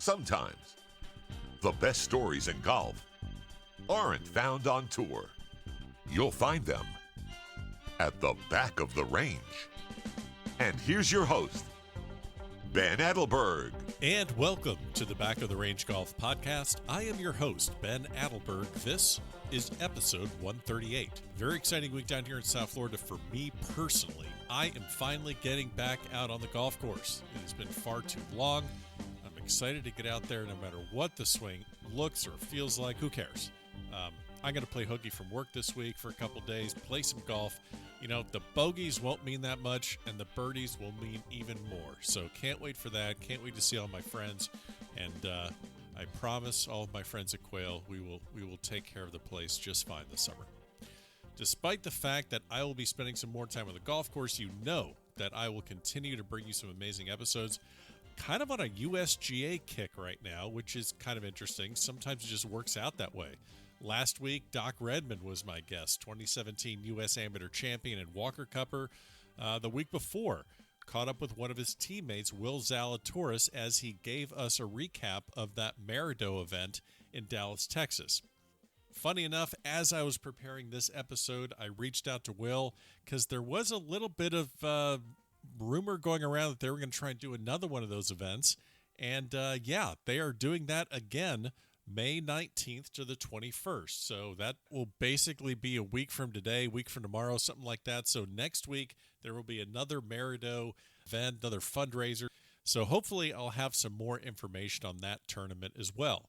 Sometimes the best stories in golf aren't found on tour. You'll find them at the back of the range. And here's your host, Ben Adelberg. And welcome to the Back of the Range Golf Podcast. I am your host, Ben Adelberg. This is episode 138. Very exciting week down here in South Florida for me personally. I am finally getting back out on the golf course. It has been far too long. I'm excited to get out there no matter what the swing looks or feels like. Who cares? I'm going to play hooky from work this week for a couple days, play some golf. You know, the bogeys won't mean that much, and the birdies will mean even more. So can't wait for that. Can't wait to see all my friends. And I promise all of my friends at Quail, we will take care of the place just fine this summer. Despite the fact that I will be spending some more time on the golf course, you know that I will continue to bring you some amazing episodes. Kind of on a USGA kick right now, which is kind of interesting. Sometimes it just works out that way. Last week, Doc Redman was my guest, 2017 U.S. Amateur Champion and Walker Cupper. The week before, caught up with one of his teammates, Will Zalatoris, as he gave us a recap of that Merido event in Dallas, Texas. Funny enough, as I was preparing this episode, I reached out to Will because there was a little bit of rumor going around that they were going to try and do another one of those events. And yeah, they are doing that again, May 19th to the 21st. So that will basically be a week from today, week from tomorrow, something like that. So next week, there will be another Merido event, another fundraiser. So hopefully I'll have some more information on that tournament as well.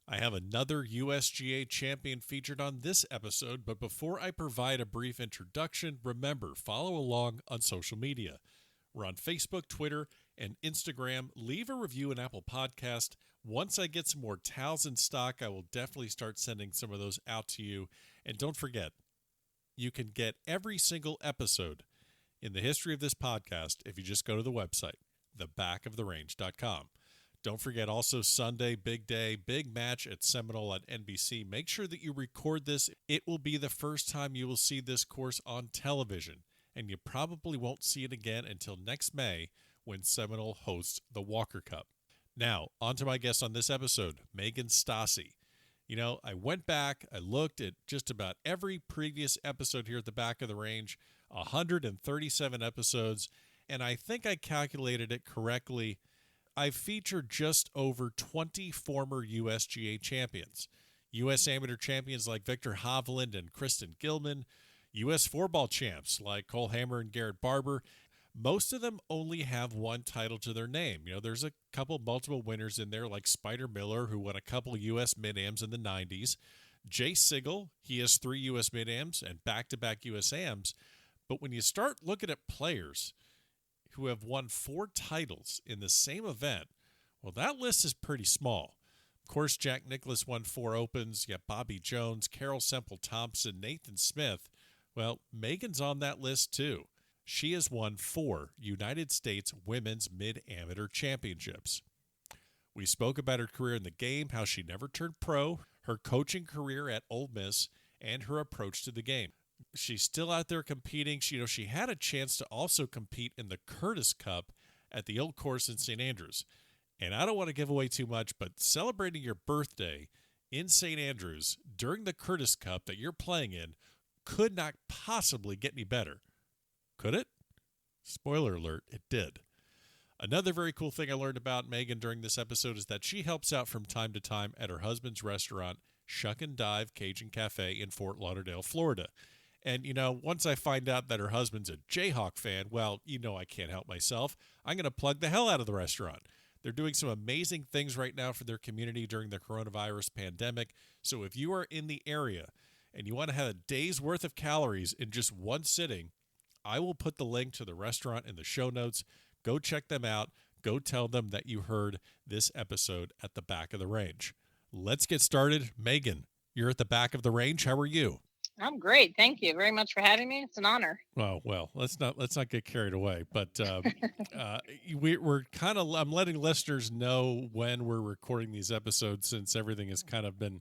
I have another USGA champion featured on this episode, but before I provide a brief introduction, remember, follow along on social media. We're on Facebook, Twitter, and Instagram. Leave a review in Apple Podcast. Once I get some more towels in stock, I will definitely start sending some of those out to you. And don't forget, you can get every single episode in the history of this podcast if you just go to the website, thebackoftherange.com. Don't forget also Sunday, big day, big match at Seminole on NBC. Make sure that you record this. It will be the first time you will see this course on television, and you probably won't see it again until next May when Seminole hosts the Walker Cup. Now, on to my guest on this episode, Meghan Stasi. You know, I went back, I looked at just about every previous episode here at the Back of the Range, 137 episodes, and I think I calculated it correctly. I've featured just over 20 former USGA champions. U.S. amateur champions like Victor Hovland and Kristen Gilman, U.S. four-ball champs like Cole Hammer and Garrett Barber. Most of them only have one title to their name. You know, there's a couple multiple winners in there like Spider Miller, who won a couple U.S. Mid-Ams in the 90s. Jay Sigel, he has 3 U.S. Mid-Ams and back-to-back U.S. Ams. But when you start looking at players who have won 4 titles in the same event, well, that list is pretty small. Of course, Jack Nicklaus won 4 Opens. You got Bobby Jones, Carol Semple Thompson, Nathan Smith. Well, Meghan's on that list too. She has won 4 United States Women's Mid-Amateur Championships. We spoke about her career in the game, how she never turned pro, her coaching career at Ole Miss, and her approach to the game. She's still out there competing. She had a chance to also compete in the Curtis Cup at the old course in St. Andrews. And I don't want to give away too much, but celebrating your birthday in St. Andrews during the Curtis Cup that you're playing in could not possibly get any better. Could it? Spoiler alert, it did. Another very cool thing I learned about Meghan during this episode is that she helps out from time to time at her husband's restaurant, Shuck-n-Dive Cajun Cafe in Fort Lauderdale, Florida. And, once I find out that her husband's a Jayhawk fan, well, I can't help myself. I'm going to plug the hell out of the restaurant. They're doing some amazing things right now for their community during the coronavirus pandemic. So if you are in the area and you want to have a day's worth of calories in just one sitting, I will put the link to the restaurant in the show notes. Go check them out. Go tell them that you heard this episode at the Back of the Range. Let's get started. Meghan, you're at the Back of the Range. How are you? I'm great. Thank you very much for having me. It's an honor. Well, let's not get carried away. But we're kind of, I'm letting listeners know when we're recording these episodes since everything has kind of been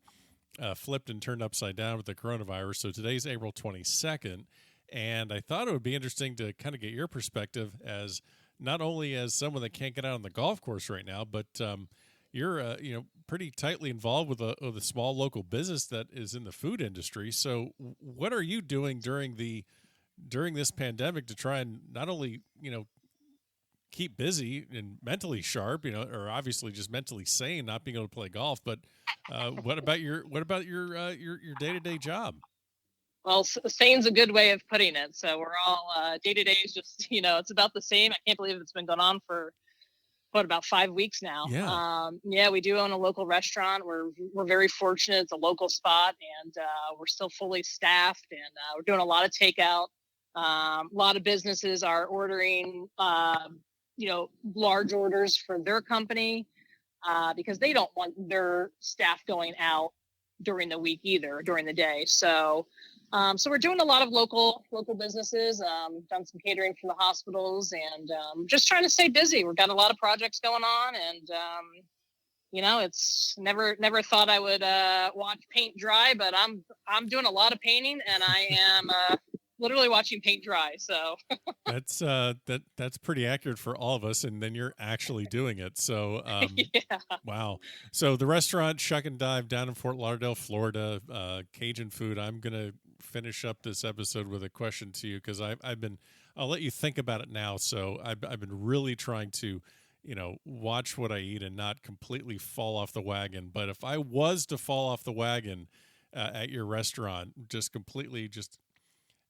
flipped and turned upside down with the coronavirus. So today's April 22nd, and I thought it would be interesting to kind of get your perspective as not only as someone that can't get out on the golf course right now, but pretty tightly involved with a small local business that is in the food industry. So what are you doing during this pandemic to try and not only, keep busy and mentally sharp, or obviously just mentally sane, not being able to play golf, but what about your day-to-day job? Well, sane's a good way of putting it. So we're all day to day is just, it's about the same. I can't believe it's been going on for about 5 weeks now. Yeah. Yeah, we do own a local restaurant. We're very fortunate. It's a local spot, and we're still fully staffed, and we're doing a lot of takeout. A lot of businesses are ordering, large orders for their company because they don't want their staff going out during the week either, during the day. So we're doing a lot of local businesses, done some catering for the hospitals, and just trying to stay busy. We've got a lot of projects going on, and it's never thought I would watch paint dry, but I'm doing a lot of painting, and I am literally watching paint dry. So that's pretty accurate for all of us, and then you're actually doing it. So yeah. wow. So the restaurant Shuck-n-Dive down in Fort Lauderdale, Florida, Cajun food. I'm gonna finish up this episode with a question to you because I'll let you think about it now. So I've been really trying to, watch what I eat and not completely fall off the wagon. But if I was to fall off the wagon at your restaurant, just completely, just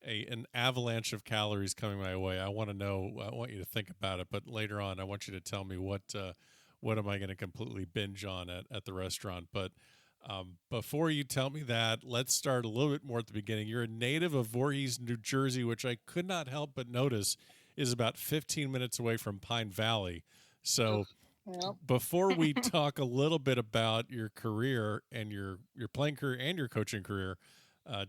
an avalanche of calories coming my way, I want to know. I want you to think about it. But later on, I want you to tell me what am I going to completely binge on at the restaurant. But before you tell me that, let's start a little bit more at the beginning. You're a native of Voorhees, New Jersey, which I could not help but notice is about 15 minutes away from Pine Valley. So before we talk a little bit about your career and your playing career and your coaching career,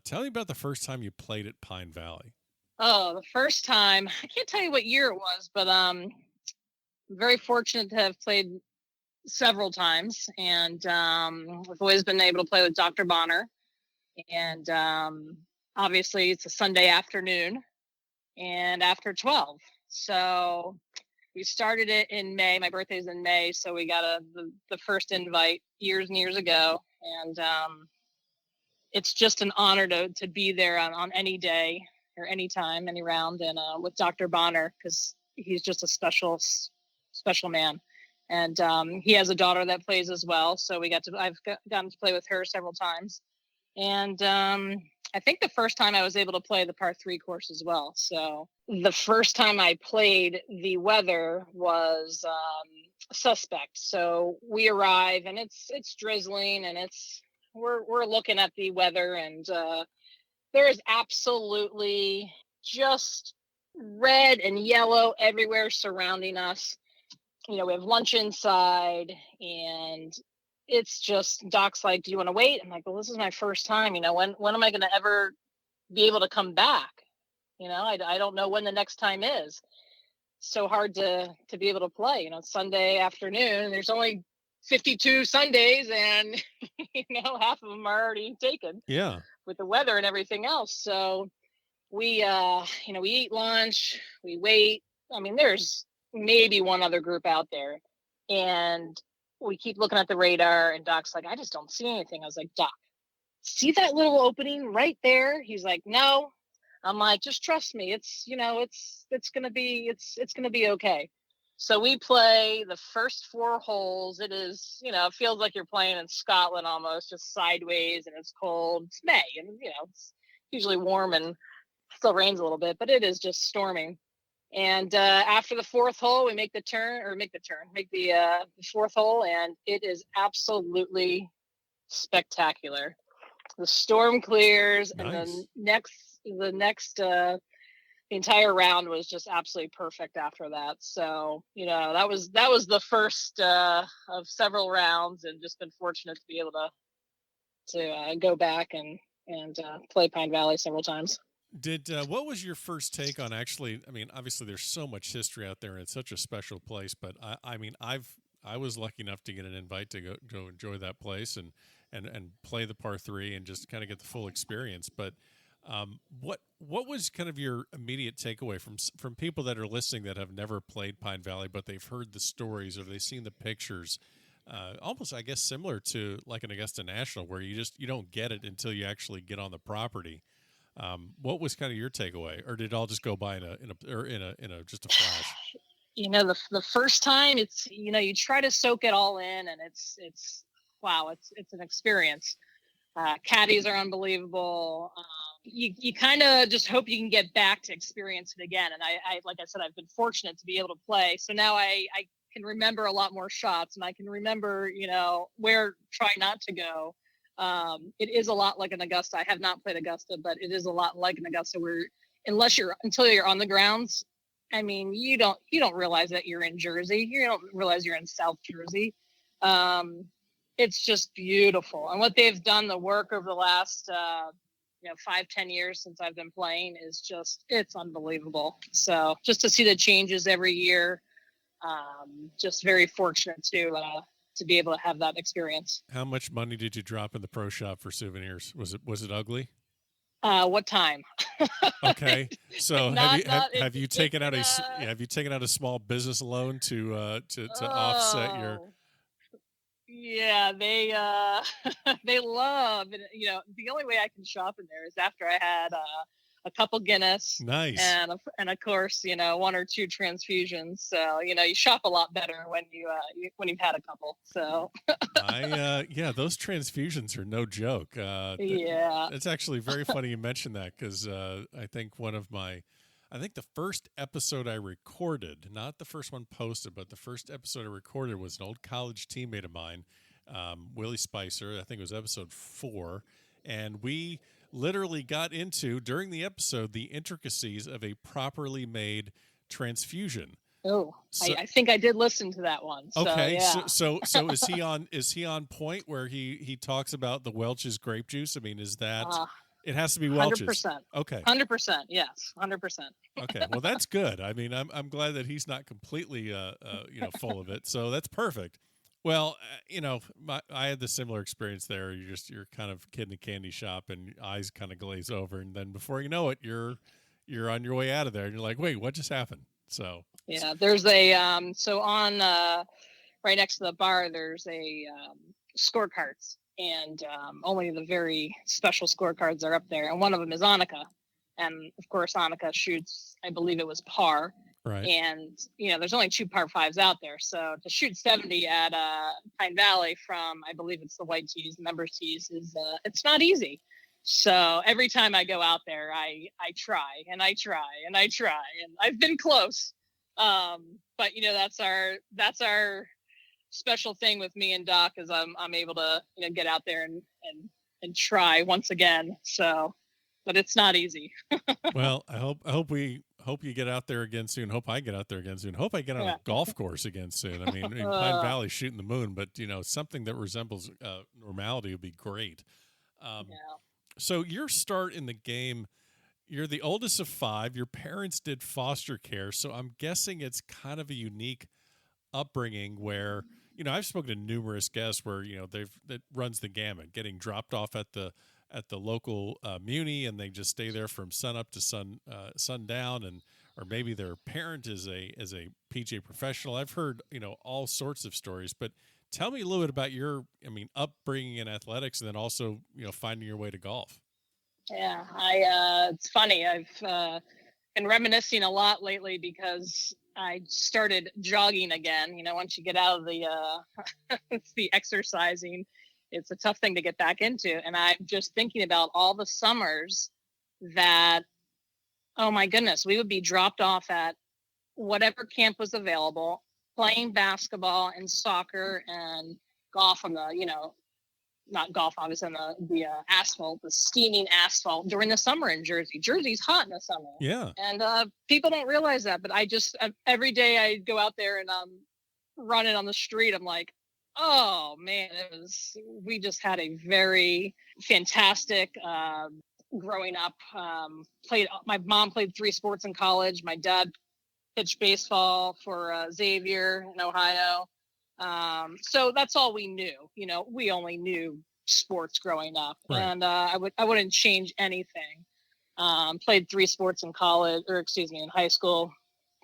tell me about the first time you played at Pine Valley. Oh, the first time, I can't tell you what year it was, but very fortunate to have played several times, and I've always been able to play with Dr. Bonner, and obviously it's a Sunday afternoon and after 12. So we started it in May. My birthday's in May, so we got the first invite years and years ago, and it's just an honor to be there on any day or any time, any round, and with Dr. Bonner, because he's just a special man. And he has a daughter that plays as well, so I've gotten to play with her several times. And I think the first time I was able to play the par 3 course as well. So the first time I played, the weather was suspect. So we arrive and it's drizzling, and we're looking at the weather, and there is absolutely just red and yellow everywhere surrounding us. We have lunch inside, and it's just, Doc's like, do you want to wait? I'm like, well, this is my first time. When am I going to ever be able to come back? I don't know when the next time is. So hard to be able to play. It's Sunday afternoon, and there's only 52 Sundays, and half of them are already taken. Yeah. With the weather and everything else. So we we eat lunch, we wait. I mean, there's maybe one other group out there, and we keep looking at the radar, and Doc's like, I just don't see anything. I was like, Doc, see that little opening right there? He's like, no. I'm like, just trust me. It's gonna be okay. So we play the first 4 holes. It is, it feels like you're playing in Scotland almost, just sideways, and it's cold. It's May, and it's usually warm and still rains a little bit, but it is just storming. And after the 4th hole, we make the 4th hole, and it is absolutely spectacular. The storm clears, Nice. And the entire round was just absolutely perfect after that. So, that was the first of several rounds, and just been fortunate to be able to go back and play Pine Valley several times. What was your first take on actually? I mean, obviously there's so much history out there, and it's such a special place. But I was lucky enough to get an invite to go enjoy that place and play the par 3 and just kind of get the full experience. But what was kind of your immediate takeaway from people that are listening that have never played Pine Valley, but they've heard the stories or they've seen the pictures? almost, I guess, similar to like an Augusta National, where you don't get it until you actually get on the property. What was kind of your takeaway, or did it all just go by in a just a flash? The first time, it's you try to soak it all in, and it's wow, it's an experience. Caddies are unbelievable. You kind of just hope you can get back to experience it again. And I like I said, I've been fortunate to be able to play. So now I can remember a lot more shots, and I can remember, where try not to go. It is a lot like an Augusta. I have not played Augusta, but it is a lot like an Augusta where until you're on the grounds, I mean, you don't realize that you're in Jersey. You don't realize you're in South Jersey. It's just beautiful. And what they've done, the work over the last, 5-10 years since I've been playing it's unbelievable. So just to see the changes every year, just very fortunate to be able to have that experience. How much money did you drop in the pro shop for souvenirs? Was it ugly? What time? Okay. So have you taken out a small business loan to offset your? Yeah, they they love it. The only way I can shop in there is after I had a couple Guinness, nice, and of course, 1 or 2 transfusions. So you shop a lot better when you've had a couple. So those transfusions are no joke. Yeah, it's actually very funny you mentioned that, because I think the first episode I recorded, not the first one posted, but the first episode I recorded was an old college teammate of mine, Willie Spicer. I think it was episode 4. And we literally got into, during the episode, the intricacies of a properly made transfusion. Oh, so, I think I did listen to that one. So, okay. Yeah. So is he on point where he talks about the Welch's grape juice? I mean, is that... It has to be Welch's. 100%. Okay. 100%. Yes. 100%. Okay. Well, that's good. I mean, I'm glad that he's not completely, full of it. So that's perfect. Well, I had the similar experience there. You're kind of kid in a candy shop, and eyes kind of glaze over, and then before you know it, you're on your way out of there, and you're like, wait, what just happened? So yeah, there's a so on right next to the bar, there's a scorecards. And only the very special scorecards are up there. And one of them is Annika. And, of course, Annika shoots, I believe it was par. Right. And, there's only 2 par 5s out there. So to shoot 70 at Pine Valley from, I believe it's the white tees, members tees, it's not easy. So every time I go out there, I try and I try and I try. And I've been close. But, that's our special thing with me and Doc is I'm able to get out there and try once again. So, but it's not easy. Well, I hope you get out there again soon. Hope I get out there again soon. Hope I get on a golf course again soon. I mean, in Pine Valley shooting the moon, but something that resembles normality would be great. So your start in the game, you're the oldest of 5. Your parents did foster care, so I'm guessing it's kind of a unique upbringing where I've spoken to numerous guests where that runs the gamut, getting dropped off at the local muni, and they just stay there from sun up to sundown, and or maybe their parent is a PGA professional. I've heard all sorts of stories, but tell me a little bit about your upbringing in athletics, and then also finding your way to golf. Yeah, it's funny. I've been reminiscing a lot lately because I started jogging again. Once you get out of the exercising, it's a tough thing to get back into. And I'm just thinking about all the summers that, oh my goodness, we would be dropped off at whatever camp was available, playing basketball and soccer and golf on the, not golf, obviously, on the asphalt, the steaming asphalt during the summer in Jersey. Jersey's hot in the summer. Yeah. And people don't realize that, but every day I go out there and I'm running on the street. I'm like, oh man, we just had a very fantastic growing up. My mom played 3 sports in college. My dad pitched baseball for Xavier in Ohio. So that's all we knew. We only knew sports growing up, right. And I wouldn't change anything. Played 3 sports in in high school.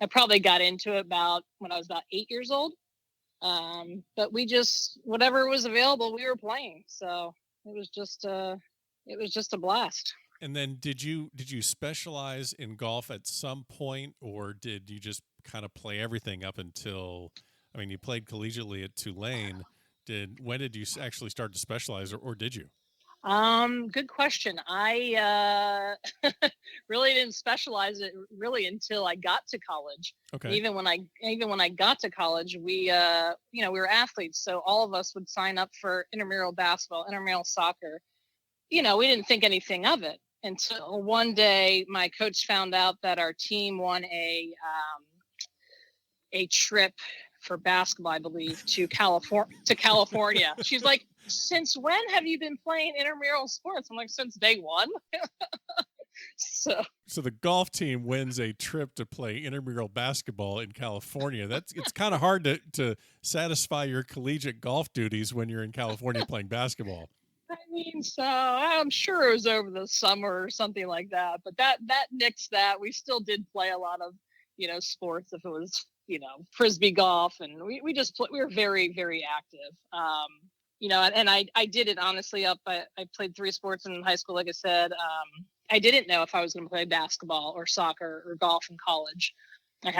I probably got into it when I was about 8 years old. But we just, whatever was available, we were playing. So it was just a blast. And then did you specialize in golf at some point, or did you just kind of play everything up until, I mean, you played collegiately at Tulane. When did you actually start to specialize, or did you? Good question. I really didn't specialize it really until I got to college. Okay. Even when I got to college, we we were athletes, so all of us would sign up for intramural basketball, intramural soccer. We didn't think anything of it until one day my coach found out that our team won a trip for basketball, I believe, to California. She's like, "Since when have you been playing intramural sports?" I'm like, "Since day one." So the golf team wins a trip to play intramural basketball in California. It's kind of hard to satisfy your collegiate golf duties when you're in California playing basketball. I mean, so I'm sure it was over the summer or something like that. But that nixed that. We still did play a lot of, sports. If it was, frisbee golf, and we just we were very, very active. And I did it honestly up. I played 3 sports in high school, like I said. I didn't know if I was going to play basketball or soccer or golf in college. I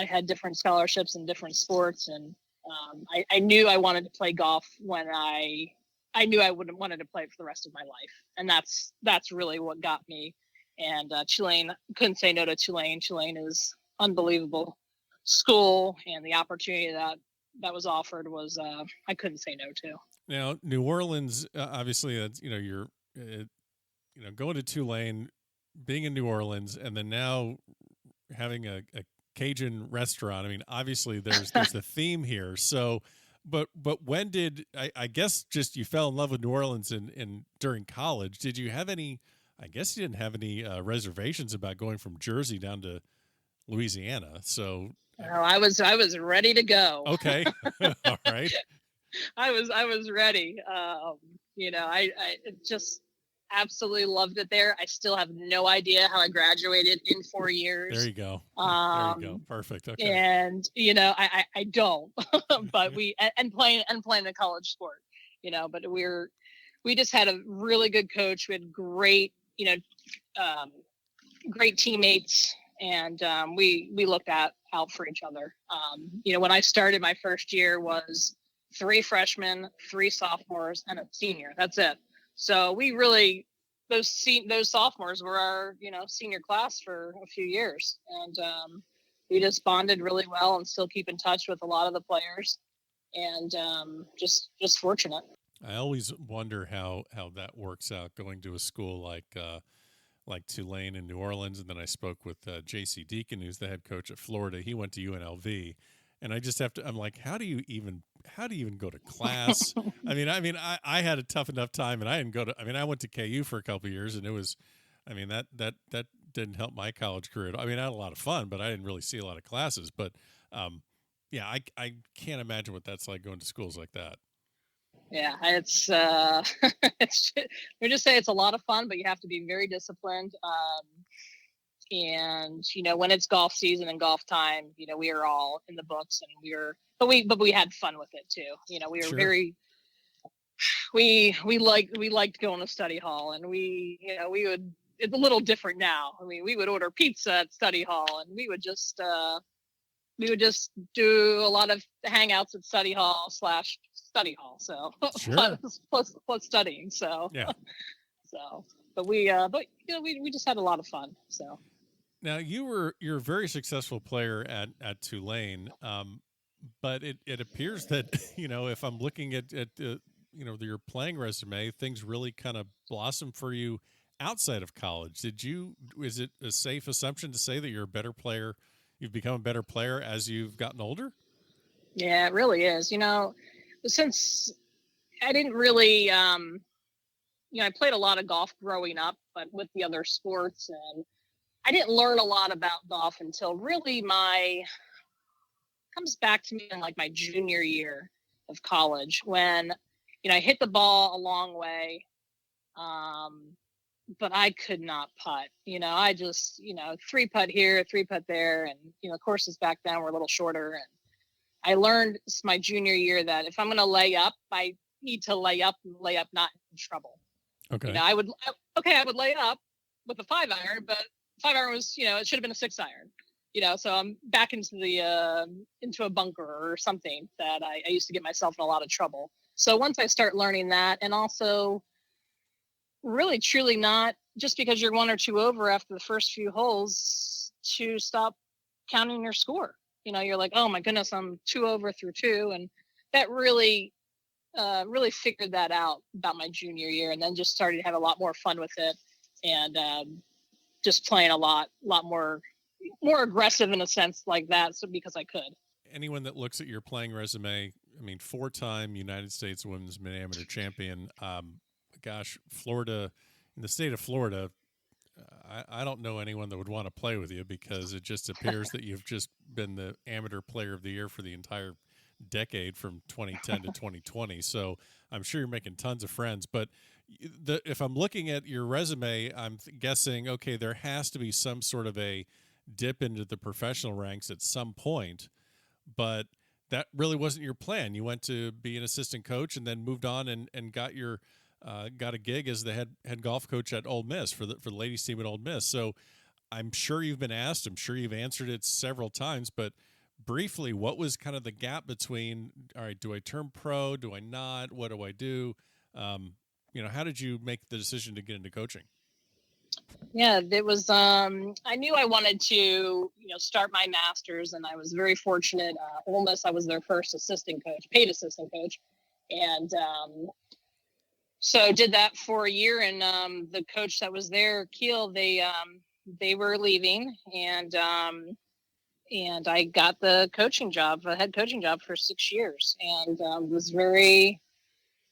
had different scholarships in different sports, and I knew I wanted to play golf when I knew I wouldn't wanted to play it for the rest of my life. And that's really what got me. And Tulane, couldn't say no to Tulane. Tulane is unbelievable school, and the opportunity that was offered was I couldn't say no to. Now, New Orleans, obviously, that's you're going to Tulane, being in New Orleans, and then now having a Cajun restaurant. I mean, obviously, there's a theme here. So, but when did I guess just you fell in love with New Orleans in during college? Did you have any? I guess you didn't have any reservations about going from Jersey down to Louisiana. So, I was ready to go. Okay, all right. I was ready. I just absolutely loved it there. I still have no idea how I graduated in 4 years. There you go. There you go. Perfect. Okay. And I don't, but and playing a college sport, but we just had a really good coach. We had great, great teammates, and we looked out for each other. When I started, my first year was 3 freshmen, 3 sophomores, and a senior. That's it. So we really, those sophomores were our, senior class for a few years. And we just bonded really well and still keep in touch with a lot of the players, and just fortunate. I always wonder how that works out, going to a school like Tulane in New Orleans. And then I spoke with J.C. Deacon, who's the head coach at Florida. He went to UNLV. And I just I'm like, how do you even go to class? I mean, I had a tough enough time, and I didn't go to, I went to KU for a couple of years, and it was, that didn't help my college career. I had a lot of fun, but I didn't really see a lot of classes. But yeah, I can't imagine what that's like, going to schools like that. Yeah, it's we just say it's a lot of fun, but you have to be very disciplined. And when it's golf season and golf time, we are all in the books, and but we had fun with it too. We were Sure. very, we liked going to study hall, and we would, it's a little different now. We would order pizza at study hall, and we would just do a lot of hangouts at study hall / study hall. So Sure. plus studying. So Yeah. So, but we just had a lot of fun. So. Now you're a very successful player at Tulane, but it appears that if I'm looking at your playing resume, things really kind of blossom for you outside of college. Is it a safe assumption to say that you're a better player? You've become a better player as you've gotten older? Yeah, it really is. Since I didn't really, I played a lot of golf growing up, but with the other sports, and I didn't learn a lot about golf until really comes back to me in like my junior year of college, when, I hit the ball a long way. But I could not putt. I just, 3 putt here, 3 putt there. And, courses back then were a little shorter. I learned my junior year that if I'm going to lay up, I need to lay up not in trouble. Okay. I would lay up with a 5-iron, but 5-iron was, it should have been a 6-iron. So I'm back into a bunker or something that I used to get myself in a lot of trouble. So once I start learning that, and also really truly not just because you're 1 or 2 over after the first few holes to stop counting your score. You're like, oh my goodness, I'm 2 over through 2. And that really figured that out about my junior year, and then just started to have a lot more fun with it, and just playing a lot more aggressive in a sense like that. So because I could. Anyone that looks at your playing resume, 4-time United States Women's Mid-Amateur champion, Florida, in the state of Florida, I don't know anyone that would want to play with you, because it just appears that you've just been the amateur player of the year for the entire decade from 2010 to 2020. So I'm sure you're making tons of friends. But if I'm looking at your resume, I'm guessing, okay, there has to be some sort of a dip into the professional ranks at some point. But that really wasn't your plan. You went to be an assistant coach and then moved on and got your got a gig as the head golf coach at Ole Miss for the ladies team at Ole Miss. So I'm sure you've been asked, I'm sure you've answered it several times, but briefly, what was kind of the gap between, all right, do I turn pro? Do I not? What do I do? How did you make the decision to get into coaching? Yeah, it was, I knew I wanted to, start my master's, and I was very fortunate. Ole Miss, I was their first paid assistant coach. And so did that for a year. And the coach that was there, Keel, they were leaving, and I got the head coaching job for 6 years, and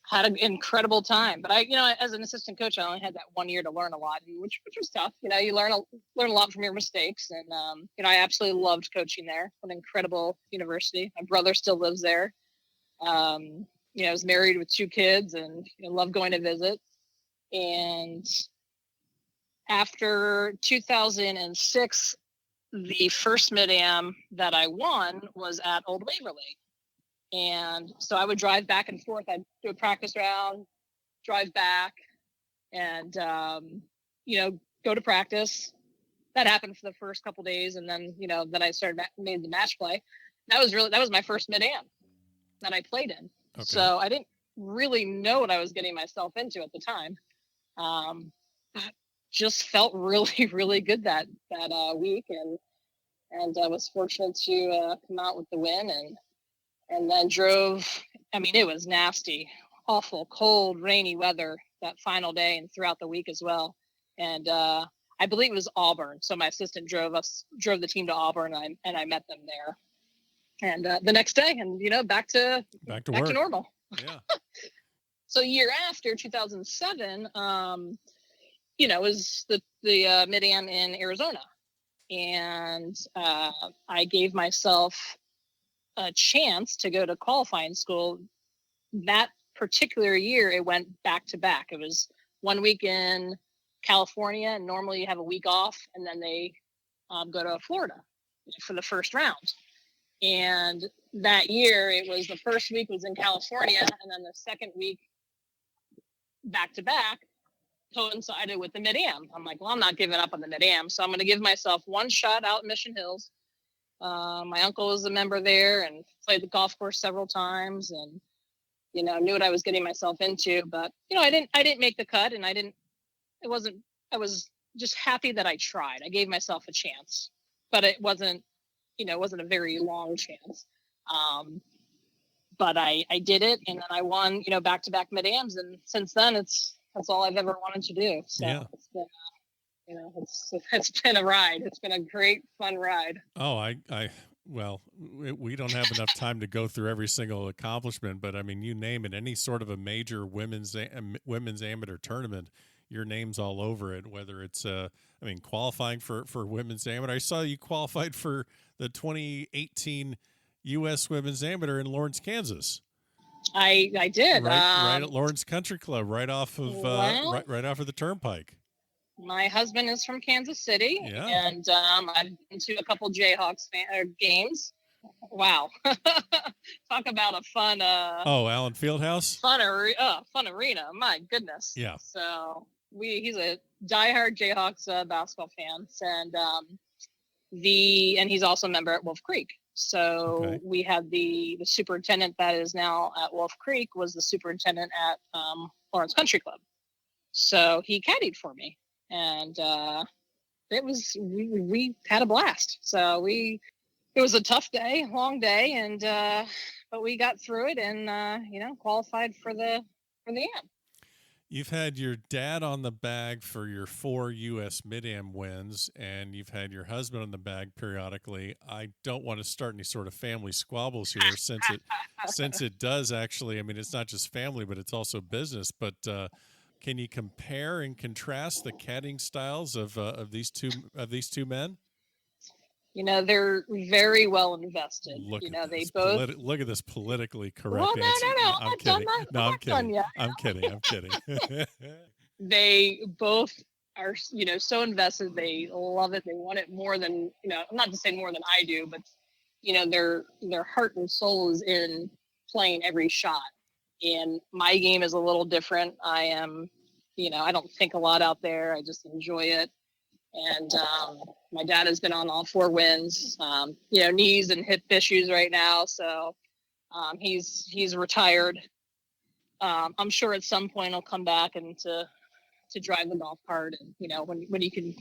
had an incredible time. But as an assistant coach, I only had that 1 year to learn a lot, which was tough. You learn a lot from your mistakes. And, I absolutely loved coaching there. An incredible university. My brother still lives there. I was married with 2 kids, and love going to visit. And after 2006, the first Mid-Am that I won was at Old Waverly. And so I would drive back and forth. I'd do a practice round, drive back, and, go to practice. That happened for the first couple of days. And then, then I made the match play. That was my first Mid-Am that I played in. Okay. So I didn't really know what I was getting myself into at the time. Just felt really, really good that week. And I was fortunate to come out with the win, and then drove. It was nasty, awful, cold, rainy weather that final day and throughout the week as well. And I believe it was Auburn. So my assistant drove the team to Auburn, and I met them there. And the next day, and back to normal. Yeah. So a year after, 2007, it was the Mid-Am in Arizona. And I gave myself a chance to go to qualifying school. That particular year, it went back to back. It was 1 week in California, and normally you have a week off, and then they go to Florida for the first round. And that year, it was the first week was in California, and then the second week back to back coincided with the Mid-Am. I'm like, well, I'm not giving up on the Mid-Am, so I'm going to give myself one shot out in Mission Hills. My uncle was a member there and played the golf course several times, and knew what I was getting myself into. But I didn't make the cut, and I was just happy that I tried. I gave myself a chance, but it wasn't a very long chance. But I did it, and then I won back-to-back Mid-Ams, and since then that's all I've ever wanted to do. So yeah. It's been it's been a ride. It's been a great, fun ride. Oh, well, we don't have enough time to go through every single accomplishment, but you name it, any sort of a major women's amateur tournament, your name's all over it, whether it's qualifying for women's amateur. I saw you qualified for the 2018 U.S. Women's Amateur in Lawrence, Kansas. I did. Right at Lawrence Country Club, right off of right off of the Turnpike. My husband is from Kansas City, and I've been to a couple Jayhawks games, wow. Talk about a fun Allen Fieldhouse. Fun arena. My goodness. Yeah. So he's a diehard Jayhawks basketball fan, and he's also a member at Wolf Creek. So Okay. we had the superintendent that is now at Wolf Creek was the superintendent at Lawrence Country Club. So he caddied for me, and it was we had a blast. So it was a tough day, long day, and but we got through it and qualified for the AM. You've had your dad on the bag for your 4 U.S. Mid-Am wins, and you've had your husband on the bag periodically. I don't want to start any sort of family squabbles here, since it does actually. I mean, it's not just family, but it's also business. But can you compare and contrast the caddying styles of these two men? They're very well invested. Look They at both look at this politically correct Well, answer. no. I'm I'm kidding. not No, I'm done kidding. yet. I'm kidding. I'm kidding. They both are, so invested. They love it. They want it more than, I'm not to say more than I do, but, their heart and soul is in playing every shot. And my game is a little different. I am, I don't think a lot out there. I just enjoy it. And my dad has been on all 4 wins, knees and hip issues right now. So he's retired. I'm sure at some point he'll come back and to drive the golf cart, and when he can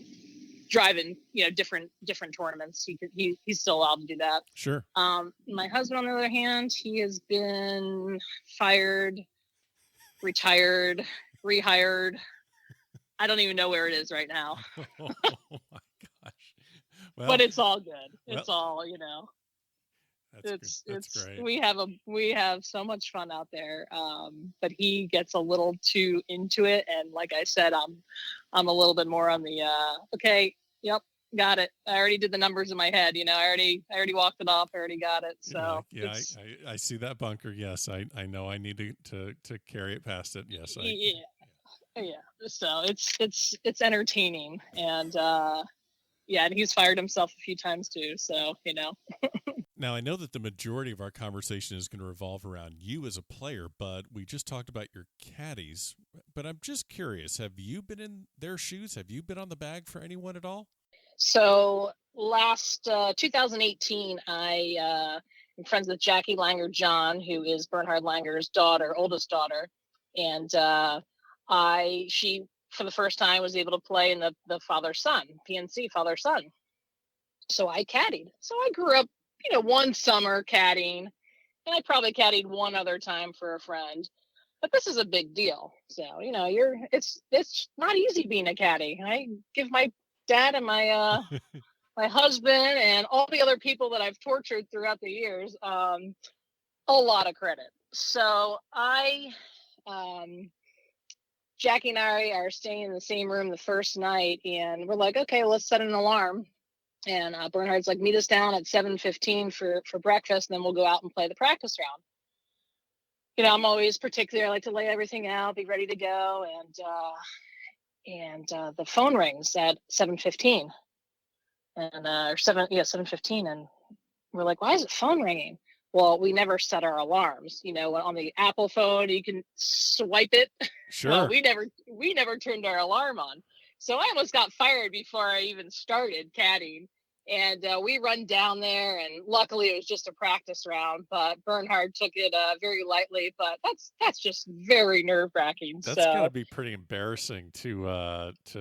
drive in different tournaments, he's still allowed to do that. Sure. My husband, on the other hand, he has been fired, retired, rehired. I don't even know where it is right now. Oh my gosh! Well, but it's all good. Well, it's all That's great. We have so much fun out there. But he gets a little too into it, and like I said, I'm a little bit more on the okay, yep, got it. I already did the numbers in my head. I already walked it off. I already got it. So yeah, I see that bunker. Yes, I know I need to carry it past it. Yes, yeah. So it's entertaining, and and he's fired himself a few times too. So Now, I know that the majority of our conversation is going to revolve around you as a player, but we just talked about your caddies. But I'm just curious, have you been in their shoes? Have you been on the bag for anyone at all? So last 2018, I am friends with Jackie Langer John, who is Bernhard Langer's oldest daughter. And she, for the first time, was able to play in the father-son, PNC father-son. So I caddied. So I grew up, one summer caddying, and I probably caddied one other time for a friend. But this is a big deal. So, it's not easy being a caddy. I give my dad and my my husband and all the other people that I've tortured throughout the years a lot of credit. So Jackie and I are staying in the same room the first night, and we're like, okay, let's set an alarm. And Bernhard's like, meet us down at 7:15 for breakfast, and then we'll go out and play the practice round. I'm always particular. I like to lay everything out, be ready to go, and the phone rings at 7:15, and 7:15, and we're like, why is the phone ringing? Well, we never set our alarms. On the Apple phone, you can swipe it. Sure. We never turned our alarm on. So I almost got fired before I even started caddying. And we run down there, and luckily it was just a practice round. But Bernhard took it very lightly. But that's just very nerve-wracking. That's got to be pretty embarrassing to.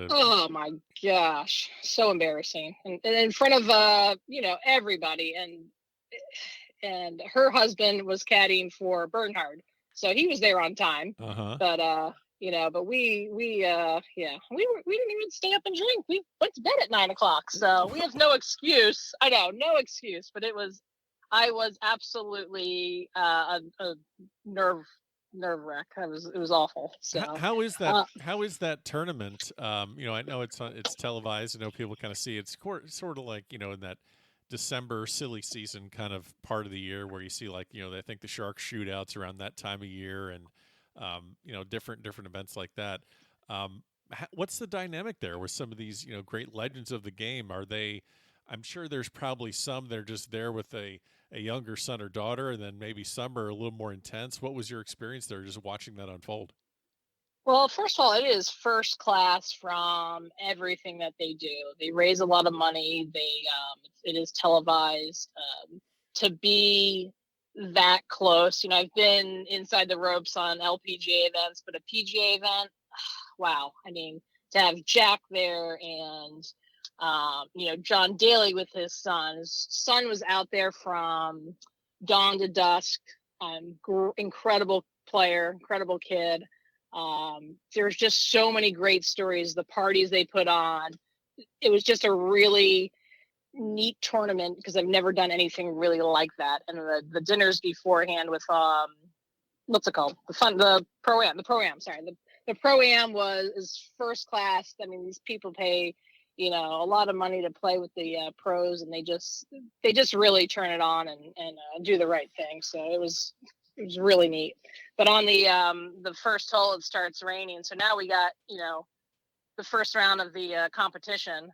Oh my gosh, so embarrassing, and in front of everybody, and her husband was caddying for Bernhard, so he was there on time. But but we didn't even stay up and drink. We went to bed at 9:00, so we have no excuse. I know, no excuse. But I was absolutely a nerve wreck. It was awful. So how is that? How is that tournament? I know it's televised. I know people kind of see it's sort of like in that December silly season kind of part of the year where you see I think the Shark shootouts around that time of year, and different events like that. What's the dynamic there with some of these great legends of the game? Are they I'm sure there's probably some that are just there with a younger son or daughter, and then maybe some are a little more intense. What was your experience there, just watching that unfold? Well, first of all, it is first class from everything that they do. They raise a lot of money. It is televised. To be that close, I've been inside the ropes on LPGA events, but a PGA event, wow. I mean, to have Jack there and John Daly with his son. His son was out there from dawn to dusk. Incredible player, incredible kid. There's just so many great stories. The parties they put on. It was just a really neat tournament because I've never done anything really like that. And the dinners beforehand with what's it called? The pro-am. Sorry, the pro-am is first class. I mean, these people pay a lot of money to play with the pros, and they just really turn it on and do the right thing. So it was really neat. But on the first hole, it starts raining. So now we got the first round of the competition.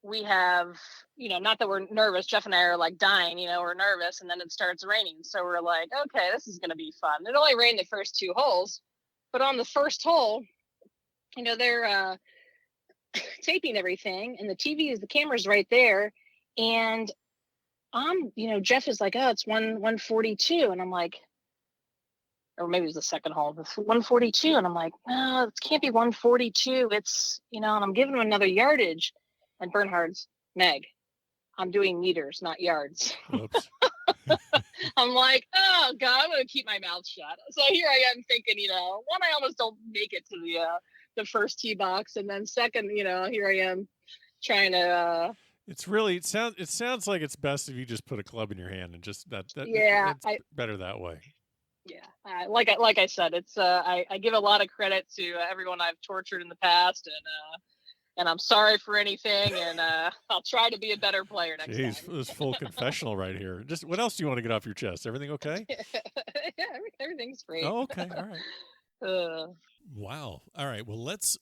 We have, not that we're nervous. Jeff and I are like dying, we're nervous, and then it starts raining. So we're like, okay, this is going to be fun. It only rained the first 2 holes, but on the first hole, they're taping everything, and the camera's right there. And Jeff is like, oh, it's 142. And I'm like, or maybe it was the second hole, 142. And I'm like, no, it can't be 142. It's, and I'm giving him another yardage. And Bernhard's, Meg, I'm doing meters, not yards. Oops. I'm like, oh God, I'm gonna keep my mouth shut. So here I am thinking, one, I almost don't make it to the first tee box, and then second, here I am trying to. It sounds like it's best if you just put a club in your hand and just that. Yeah, it's better that way. Yeah, like I said, it's I give a lot of credit to everyone I've tortured in the past, and I'm sorry for anything, and I'll try to be a better player next time. Jeez, this full confessional right here. Just what else do you want to get off your chest? Everything okay? Yeah, everything's great. Oh, okay, all right. Wow. All right. Well, let's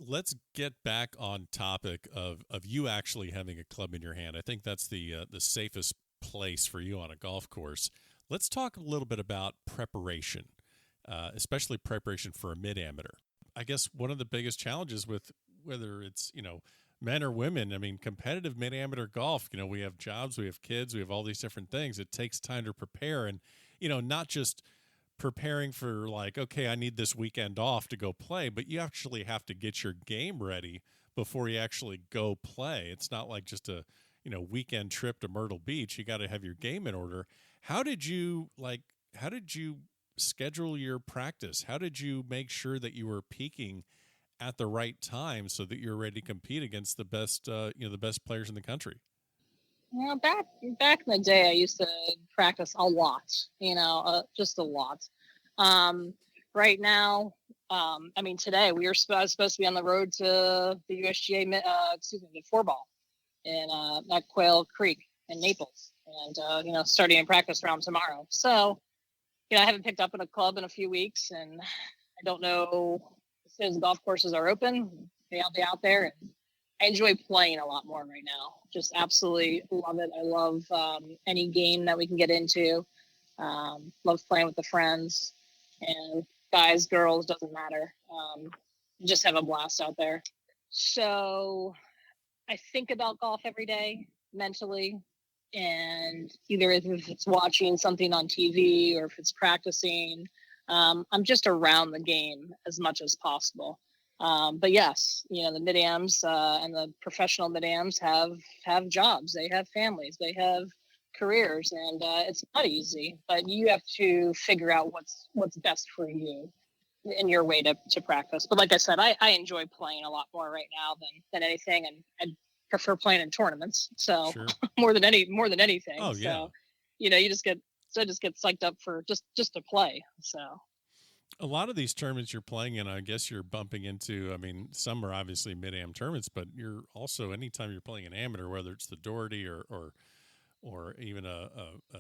get back on topic of you actually having a club in your hand. I think that's the safest place for you on a golf course. Let's talk a little bit about preparation, especially preparation for a mid-amateur. I guess one of the biggest challenges with whether it's, men or women, I mean, competitive mid-amateur golf, we have jobs, we have kids, we have all these different things. It takes time to prepare and, not just preparing for like, okay, I need this weekend off to go play, but you actually have to get your game ready before you actually go play. It's not like just a, weekend trip to Myrtle Beach. You got to have your game in order. How did you schedule your practice? How did you make sure that you were peaking at the right time so that you're ready to compete against the best, the best players in the country? Back in the day, I used to practice a lot, just a lot. Right now, today we were supposed to be on the road to the USGA, the 4-ball in at Quail Creek in Naples, and starting a practice round tomorrow. So, I haven't picked up in a club in a few weeks, and I don't know as soon as golf courses are open, I'll be out there. And I enjoy playing a lot more right now. Just absolutely love it. I love any game that we can get into. Love playing with the friends, and guys, girls, doesn't matter. Just have a blast out there. So I think about golf every day mentally, and either if it's watching something on TV or if it's practicing, I'm just around the game as much as possible. But yes, the mid-ams and the professional mid-ams have jobs. They have families. They have careers, and it's not easy. But you have to figure out what's best for you in your way to practice. But like I said, I enjoy playing a lot more right now than anything, and I prefer playing in tournaments. So Sure. more than anything. Oh yeah. So you just get psyched up for just to play. So. A lot of these tournaments you're playing in, I guess you're bumping into, some are obviously mid-am tournaments, but you're also, anytime you're playing an amateur, whether it's the Doherty or even a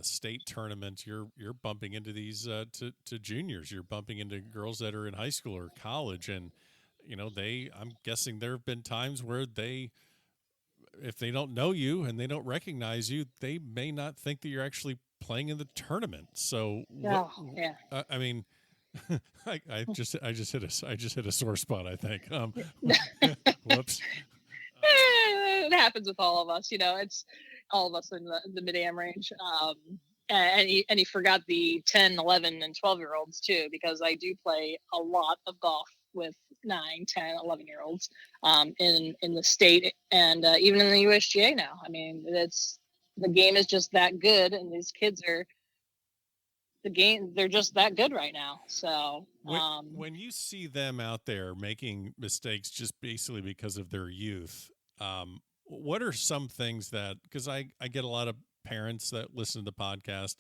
state tournament, you're bumping into these to juniors. You're bumping into girls that are in high school or college, and I'm guessing there have been times where they if they don't know you and they don't recognize you, they may not think that you're actually playing in the tournament. So, Yeah. I mean, I just hit a sore spot, I think. Whoops. It happens with all of us, it's all of us in the mid-am range. And he forgot the 10, 11, and 12-year-olds too, because I do play a lot of golf with 9, 10, 11-year-olds in the state and even in the USGA now. I mean, the game is just that good, and these kids they're just that good right now. So when you see them out there making mistakes just basically because of their youth, what are some things that, because I get a lot of parents that listen to the podcast,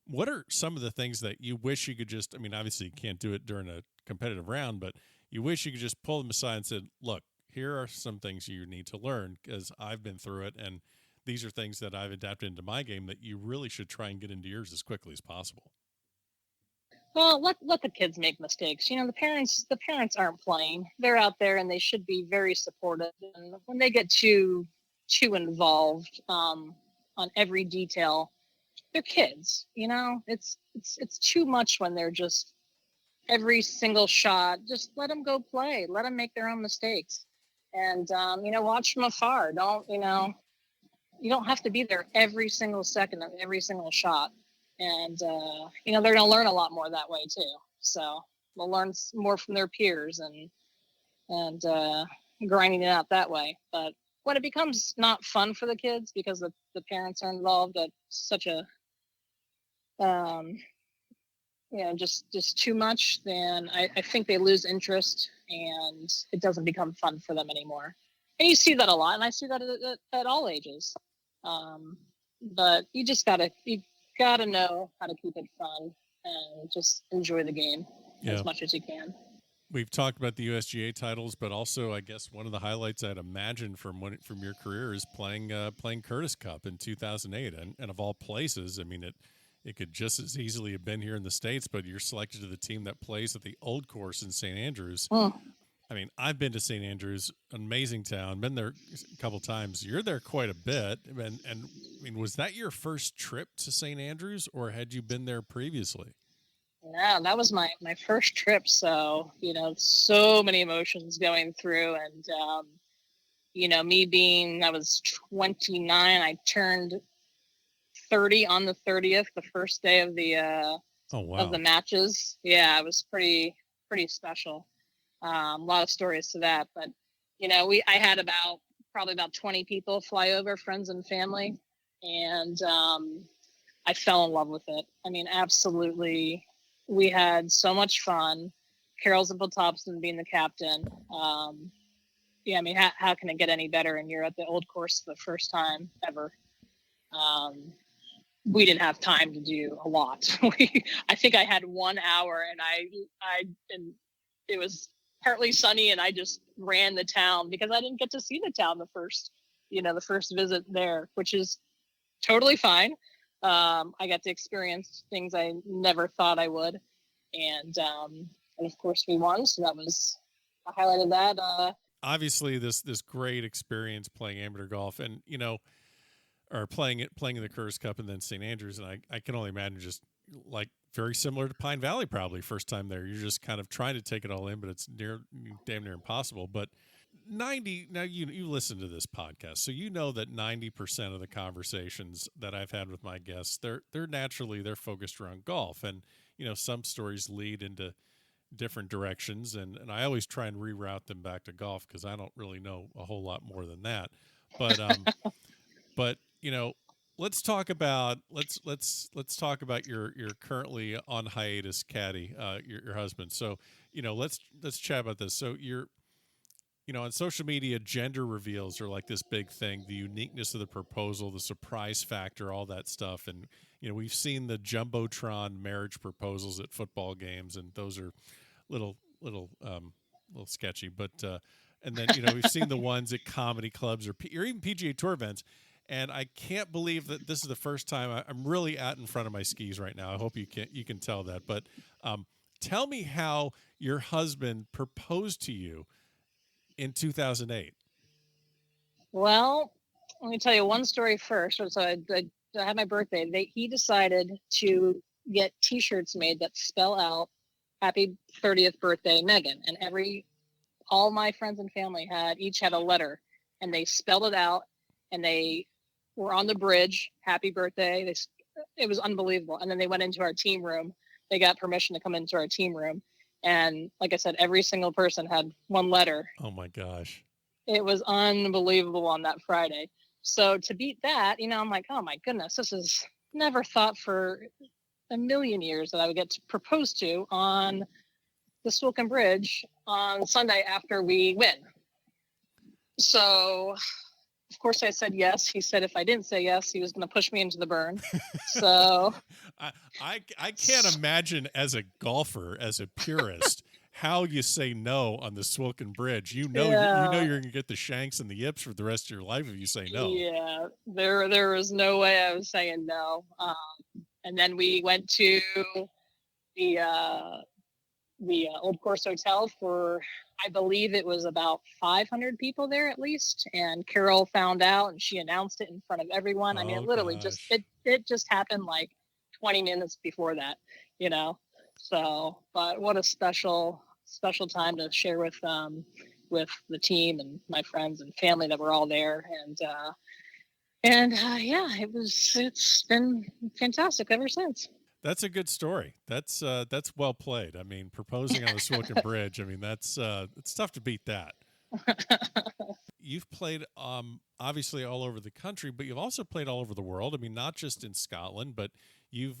what are some of the things that you wish you could just, I mean, obviously you can't do it during a competitive round, but you wish you could just pull them aside and said, look, here are some things you need to learn because I've been through it, and these are things that I've adapted into my game that you really should try and get into yours as quickly as possible. Well, let the kids make mistakes. The parents aren't playing. They're out there, and they should be very supportive. And when they get too involved on every detail, they're kids. It's too much when they're just every single shot. Just let them go play. Let them make their own mistakes, and watch from afar. You don't have to be there every single second of every single shot. And, they're going to learn a lot more that way too. So they'll learn more from their peers and grinding it out that way. But when it becomes not fun for the kids because the parents are involved at such a, just too much, then I think they lose interest and it doesn't become fun for them anymore. And you see that a lot, and I see that at all ages. But you just gotta know how to keep it fun and just enjoy the game as much as you can. We've talked about the USGA titles, but also I guess one of the highlights I'd imagine from your career is playing Curtis Cup in 2008, and of all places, I mean it could just as easily have been here in the States, but you're selected to the team that plays at the Old Course in St. Andrews. I mean, I've been to St. Andrews, an amazing town, been there a couple times. You're there quite a bit. And I mean, was that your first trip to St. Andrews, or had you been there previously? No, that was my first trip. So, so many emotions going through. And, I was 29, I turned 30 on the 30th, the first day of the of the matches. Yeah, it was pretty special. A lot of stories to that, but I had probably about 20 people fly over, friends and family, and I fell in love with it. I mean, absolutely, we had so much fun. Carol Zippel-Thompson being the captain. I mean, how can it get any better? And you're at the Old Course for the first time ever. We didn't have time to do a lot. I think I had 1 hour, and it was partly sunny, and I just ran the town because I didn't get to see the town the first visit there, which is totally fine. I got to experience things I never thought I would. And of course we won. So that was a highlight of that. Obviously this great experience playing amateur golf and, or playing in the Curtis Cup and then St. Andrews. And I can only imagine just like very similar to Pine Valley, probably first time there. You're just kind of trying to take it all in, but it's damn near impossible. But 90, now you listen to this podcast, so you know that 90% of the conversations that I've had with my guests, they're focused around golf. And, some stories lead into different directions. And I always try and reroute them back to golf because I don't really know a whole lot more than that. But, but, let's talk about talk about your currently on hiatus caddy, your husband. So, let's chat about this. So you're, on social media, gender reveals are like this big thing, the uniqueness of the proposal, the surprise factor, all that stuff. And, we've seen the Jumbotron marriage proposals at football games, and those are little sketchy, but, and then, we've seen the ones at comedy clubs or even PGA Tour events. And I can't believe that this is the first time I'm really out in front of my skis right now. I hope you can tell that. But tell me how your husband proposed to you in 2008. Well, let me tell you one story first. So I had my birthday. He decided to get T-shirts made that spell out "Happy 30th Birthday, Megan," and all my friends and family each had a letter, and they spelled it out, and they were on the bridge. Happy birthday! It was unbelievable. And then they went into our team room. They got permission to come into our team room, and like I said, every single person had one letter. Oh my gosh. It was unbelievable on that Friday. So to beat that, I'm like, oh my goodness, this is never thought for a million years that I would get proposed to on the Schuylkill Bridge on Sunday after we win. So, of course, I said yes. He said if I didn't say yes, he was going to push me into the burn. So I can't imagine as a golfer, as a purist, how you say no on the Schuylkill Bridge. You know you're going to get the shanks and the yips for the rest of your life if you say no. Yeah, there was no way I was saying no. And then we went to the Old Course Hotel for, I believe it was about 500 people there at least. And Carol found out and she announced it in front of everyone. I mean, it literally it just happened like 20 minutes before that, So, but what a special time to share with the team and my friends and family that were all there. Yeah, it's been fantastic ever since. That's a good story. That's well played. I mean, proposing on the Schuylkill Bridge. I mean, it's tough to beat that. You've played obviously all over the country, but you've also played all over the world. I mean, not just in Scotland, but you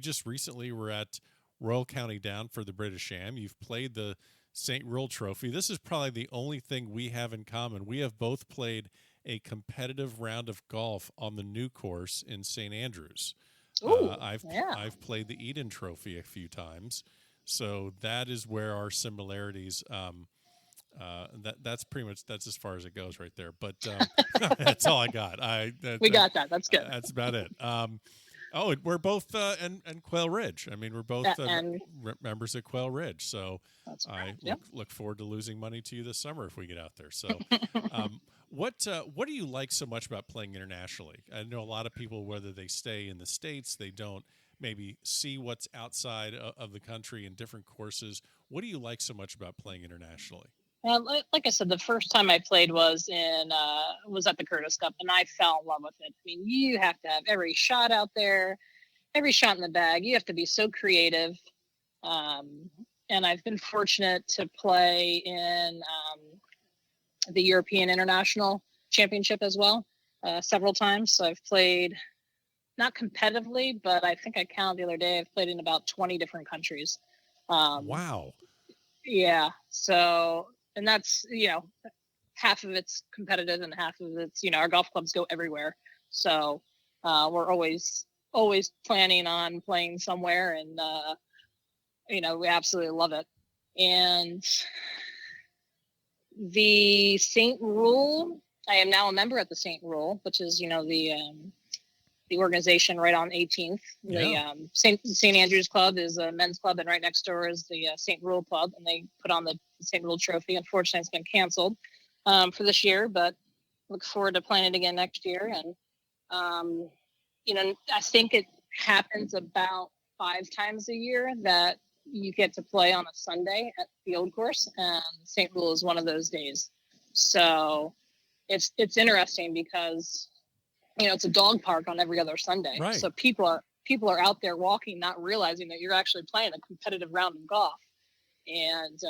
just recently were at Royal County Down for the British Am. You've played the St. Rule Trophy. This is probably the only thing we have in common. We have both played a competitive round of golf on the new course in St. Andrews. I've played the Eden Trophy a few times, so that is where our similarities. That's pretty much that's as far as it goes right there. But that's all I got. We got that. That's good. That's about it. We're both and Quail Ridge. I mean, we're both members at Quail Ridge. So I look forward to losing money to you this summer if we get out there. So. What do you like so much about playing internationally? I know a lot of people, whether they stay in the States, they don't maybe see what's outside of the country in different courses. What do you like so much about playing internationally? Like I said, the first time I played was at the Curtis Cup, and I fell in love with it. I mean, you have to have every shot out there, every shot in the bag. You have to be so creative. And I've been fortunate to play in the European International Championship as well, several times. So I've played, not competitively, but I think I counted the other day, I've played in about 20 different countries. Wow. Yeah. So, and that's, half of it's competitive and half of it's, our golf clubs go everywhere. So we're always planning on playing somewhere, and, we absolutely love it. And the St. Rule, I am now a member at the St. Rule, which is, the organization right on 18th. Yeah. The St. Andrews Club is a men's club, and right next door is the St. Rule Club, and they put on the St. Rule Trophy. Unfortunately, it's been canceled for this year, but look forward to playing it again next year. And, I think it happens about 5 times a year that you get to play on a Sunday at the Old Course, and St. Rule is one of those days. So it's interesting because, it's a dog park on every other Sunday. Right. So people are out there walking, not realizing that you're actually playing a competitive round of golf. And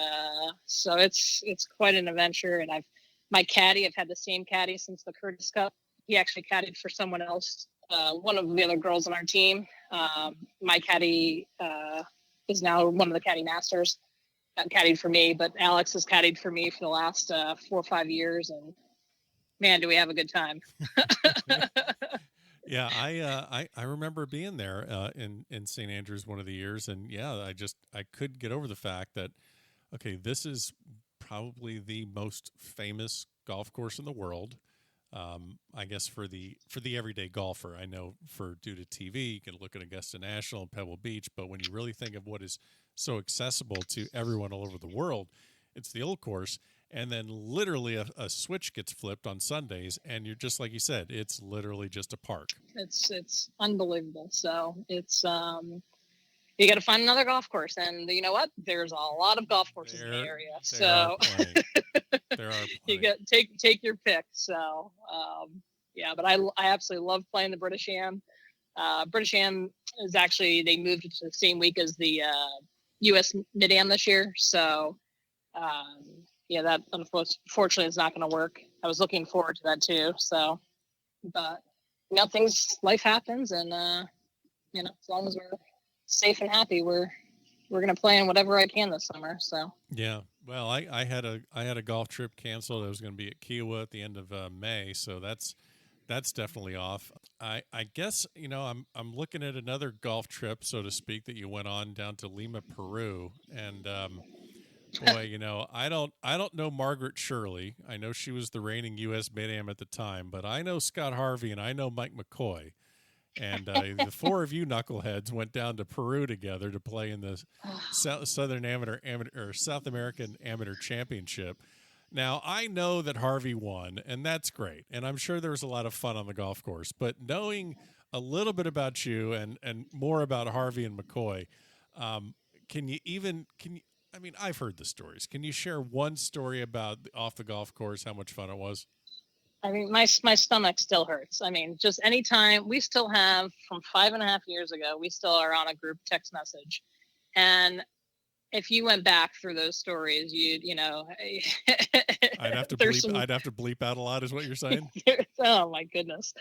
so it's quite an adventure. And I've had the same caddy since the Curtis Cup. He actually caddied for someone else, one of the other girls on our team. My caddy is now one of the caddy masters. Caddied for me, but Alex has caddied for me for the last 4 or 5 years, and man, do we have a good time. Yeah, I remember being there in St. Andrews one of the years, and yeah, I couldn't get over the fact that, okay, this is probably the most famous golf course in the world. I guess for the everyday golfer, I know due to TV, you can look at Augusta National and Pebble Beach, but when you really think of what is so accessible to everyone all over the world, it's the Old Course. and then literally a switch gets flipped on Sundays, and you're just like you said, it's literally just a park. It's unbelievable. So it's you got to find another golf course, and you know what? There's a lot of golf courses in the area. So there are plenty. You got take your pick. So yeah, but I absolutely love playing the British Am. British Am is actually, they moved it to the same week as the US Mid-Am this year. So yeah, that unfortunately is not going to work. I was looking forward to that too. So, but you know, life happens, and you know, as long as we're safe and happy, we're going to play in whatever I can this summer. So yeah, well, I had a golf trip canceled. I was going to be at Kiowa at the end of May, so that's definitely off. I guess, you know, I'm looking at another golf trip, so to speak, that you went on down to Lima, Peru, and boy, you know, I don't know Margaret Shirley. I know she was the reigning U.S. Mid-Am at the time, but I know Scott Harvey and I know Mike McCoy. And the four of you knuckleheads went down to Peru together to play in the Southern Amateur or South American Amateur Championship. Now, I know that Harvey won, and that's great. And I'm sure there was a lot of fun on the golf course. But knowing a little bit about you and more about Harvey and McCoy, I mean, I've heard the stories. Can you share one story about off the golf course, how much fun it was? I mean, my stomach still hurts. I mean, just anytime, we still have, from 5.5 years ago, we still are on a group text message. And if you went back through those stories, you know, I'd have to bleep out a lot, is what you're saying. Oh my goodness.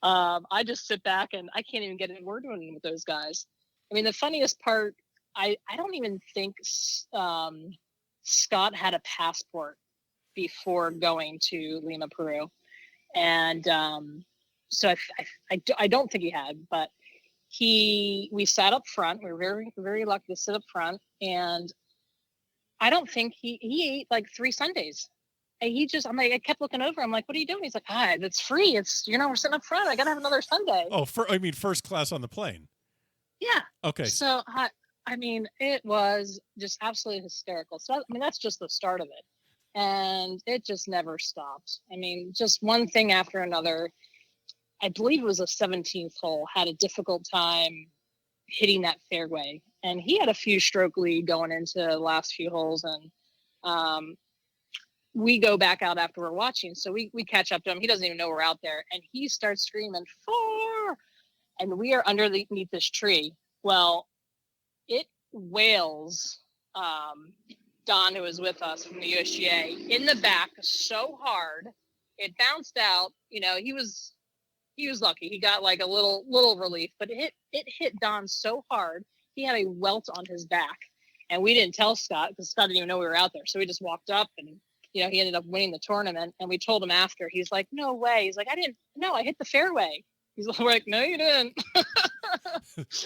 I just sit back and I can't even get a word in with those guys. I mean, the funniest part, I don't even think Scott had a passport before going to Lima, Peru. And so I don't think he had, but we sat up front. We were very, very lucky to sit up front. And I don't think he ate like 3 Sundays. And I kept looking over. I'm like, what are you doing? He's like, hi, that's free. It's, you know, we're sitting up front. I got to have another Sunday. Oh, I mean, first class on the plane. Yeah. Okay. So I mean, it was just absolutely hysterical. So, I mean, that's just the start of it. And it just never stopped. I mean, just one thing after another. I believe it was a 17th hole, had a difficult time hitting that fairway. And he had a few stroke lead going into the last few holes. And we go back out after we're watching. So we catch up to him. He doesn't even know we're out there. And he starts screaming, 4! And we are underneath this tree. Well, it wails Don, who was with us from the USGA, in the back so hard it bounced out. You know, he was lucky. He got like a little relief, but it hit Don so hard he had a welt on his back. And we didn't tell Scott because Scott didn't even know we were out there. So we just walked up, and you know, he ended up winning the tournament. And we told him after. He's like, no way. He's like, I hit the fairway. He's like, no, you didn't.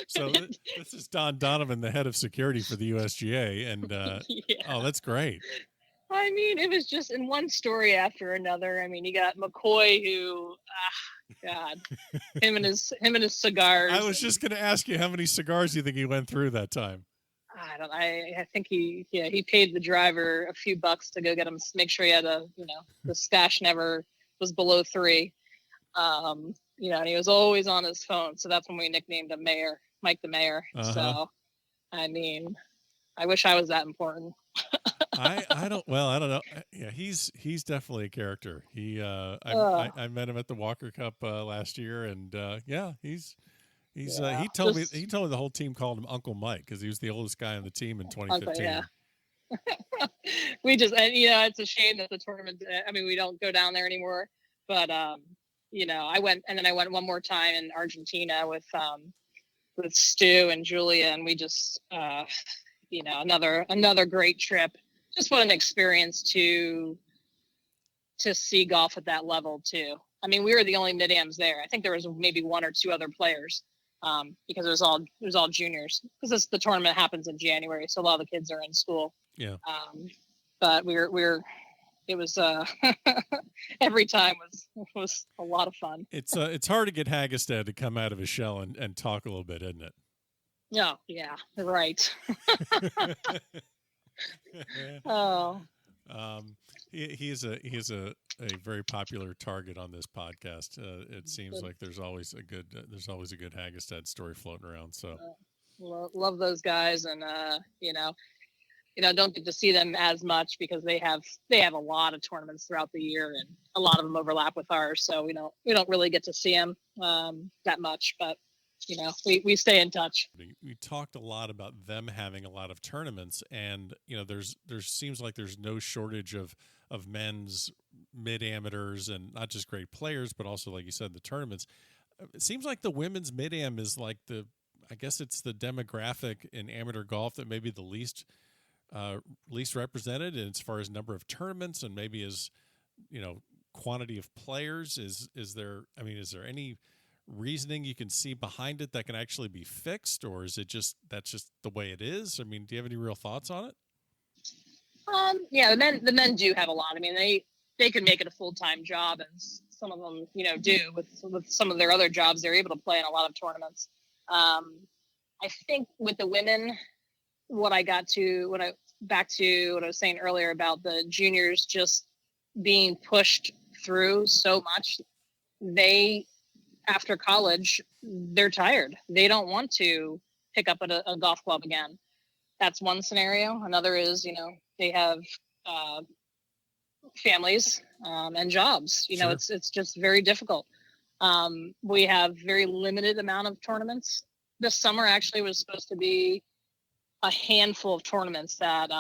So this is Don Donovan, the head of security for the USGA, and yeah. Oh, that's great. I mean, it was just in one story after another. I mean, you got McCoy, who, God, him and his cigars. I was just going to ask you, how many cigars do you think he went through that time? I think he paid the driver a few bucks to go get him, make sure he had the stash never was below 3. You know, and he was always on his phone. So that's when we nicknamed him Mike the Mayor. Uh-huh. So, I mean, I wish I was that important. I don't know. Yeah, he's definitely a character. I met him at the Walker Cup last year, and yeah, he told me the whole team called him Uncle Mike because he was the oldest guy on the team in 2015. Yeah. It's a shame that the tournament. I mean, we don't go down there anymore. But you know, I went one more time in Argentina with Stu and Julia, and we just another great trip. Just what an experience to see golf at that level too. I mean, we were the only mid-ams there. I think there was maybe 1 or 2 other players because it was all juniors, because the tournament happens in January, so a lot of the kids are in school. Yeah. But it was every time was a lot of fun. It's hard to get Hagestad to come out of his shell and talk a little bit, isn't it? Yeah, right. Oh. He is a very popular target on this podcast. It seems like there's always a good Hagestad story floating around. So love those guys, and don't get to see them as much because they have a lot of tournaments throughout the year, and a lot of them overlap with ours. So we don't really get to see them that much, but we stay in touch. We talked a lot about them having a lot of tournaments, and there seems like there's no shortage of men's mid-amateurs, and not just great players, but also, like you said, the tournaments. It seems like the women's mid-am is like I guess it's the demographic in amateur golf that may be the least represented, and as far as number of tournaments and maybe as quantity of players. Is there any reasoning you can see behind it that can actually be fixed, or is it that's just the way it is? I mean, do you have any real thoughts on it? Yeah, the men do have a lot. I mean, they can make it a full-time job, and some of them do with some of their other jobs. They're able to play in a lot of tournaments. I think with the women, back to what I was saying earlier about the juniors just being pushed through so much, after college, they're tired. They don't want to pick up a golf club again. That's one scenario. Another is, they have families and jobs. Sure. It's just very difficult. We have very limited amount of tournaments. This summer actually was supposed to be a handful of tournaments that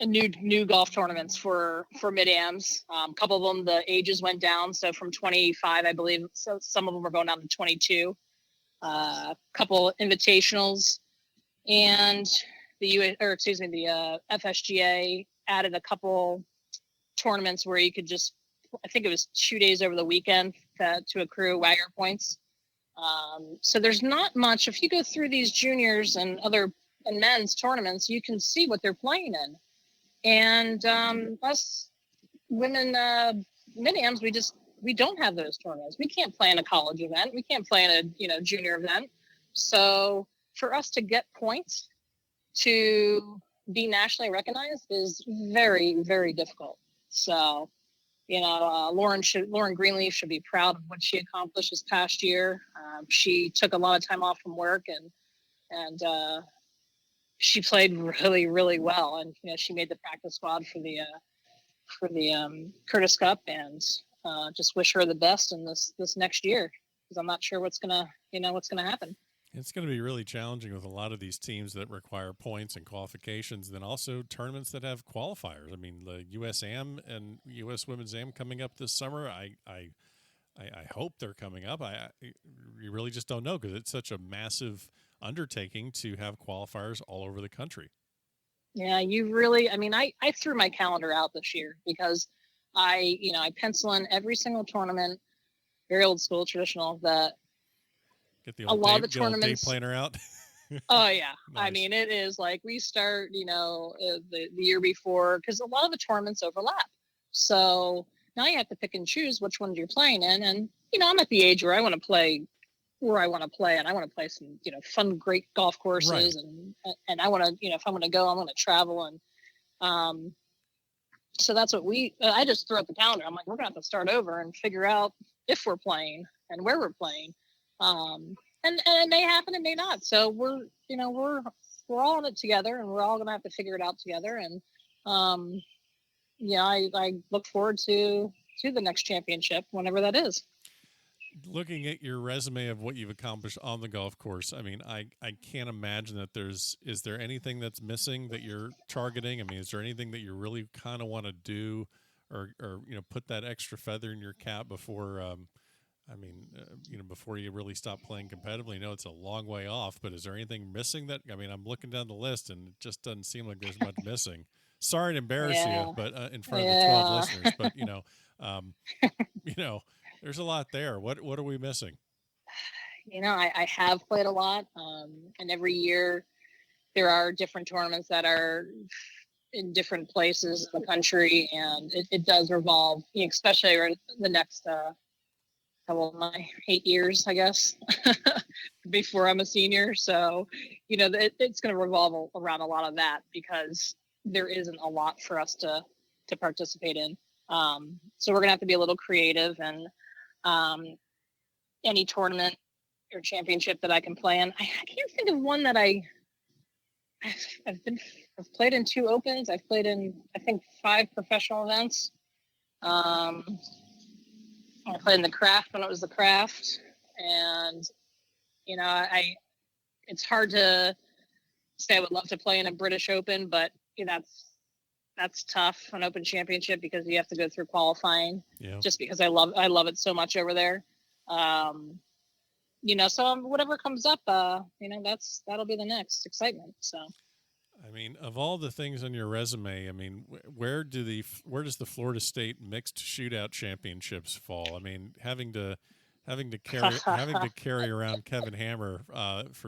new golf tournaments for mid-ams. A couple of them, the ages went down. So from 25, I believe, so some of them are going down to 22. A couple invitationals, and the FSGA added a couple tournaments where you could just, I think it was 2 days over the weekend to accrue Wagger points. So there's not much. If you go through these juniors and men's tournaments, you can see what they're playing in. And us women mid-ams, we don't have those tournaments. We can't play in a college event. We can't play in a junior event. So for us to get points to be nationally recognized is very, very difficult. So, Lauren Greenleaf should be proud of what she accomplished this past year. She took a lot of time off from work, and she played really, really well. And she made the practice squad for the Curtis Cup, and just wish her the best in this next year, because I'm not sure what's gonna happen. It's going to be really challenging with a lot of these teams that require points and qualifications, and then also tournaments that have qualifiers. I mean, the US Am and US Women's Am coming up this summer. I hope they're coming up. You really just don't know, because it's such a massive undertaking to have qualifiers all over the country. Yeah, I threw my calendar out this year because I pencil in every single tournament, very old school, traditional, that get the a old lot day, of the tournaments day planner out. Oh yeah. Nice. I mean, it is like we start, the year before, because a lot of the tournaments overlap. So now you have to pick and choose which ones you're playing in. And, I'm at the age where I want to play where I want to play, and I want to play some, fun, great golf courses. Right. And I want to, if I'm going to go, I want to travel. And, so that's what I just threw out the calendar. I'm like, we're going to have to start over and figure out if we're playing and where we're playing. And it may happen, it may not. So we're all in it together, and we're all going to have to figure it out together. And, I look forward to the next championship, whenever that is. Looking at your resume of what you've accomplished on the golf course, I mean, I can't imagine that is there anything that's missing that you're targeting? I mean, is there anything that you really kind of want to do or put that extra feather in your cap before, before you really stop playing competitively? I know it's a long way off, but is there anything missing I'm looking down the list and it just doesn't seem like there's much missing. Sorry to embarrass you, but in front of the 12 listeners, but there's a lot there. What are we missing? I have played a lot, and every year there are different tournaments that are in different places in the country, and it does revolve, especially the next how old am I? 8 years, I guess, before I'm a senior. So, it's going to revolve around a lot of that, because there isn't a lot for us to participate in. So we're going to have to be a little creative, and any tournament or championship that I can play in. I can't think of one that I've played in 2 opens. I've played in, I think, 5 professional events. I played in the craft when it was the craft, and it's hard to say I would love to play in a British Open, but that's tough, an Open Championship, because you have to go through qualifying. Yeah. Just because I love it so much over there. So whatever comes up, that'll be the next excitement. So, I mean, of all the things on your resume, I mean, where does the Florida State Mixed Shootout Championships fall? I mean, having to carry around Kevin Hammer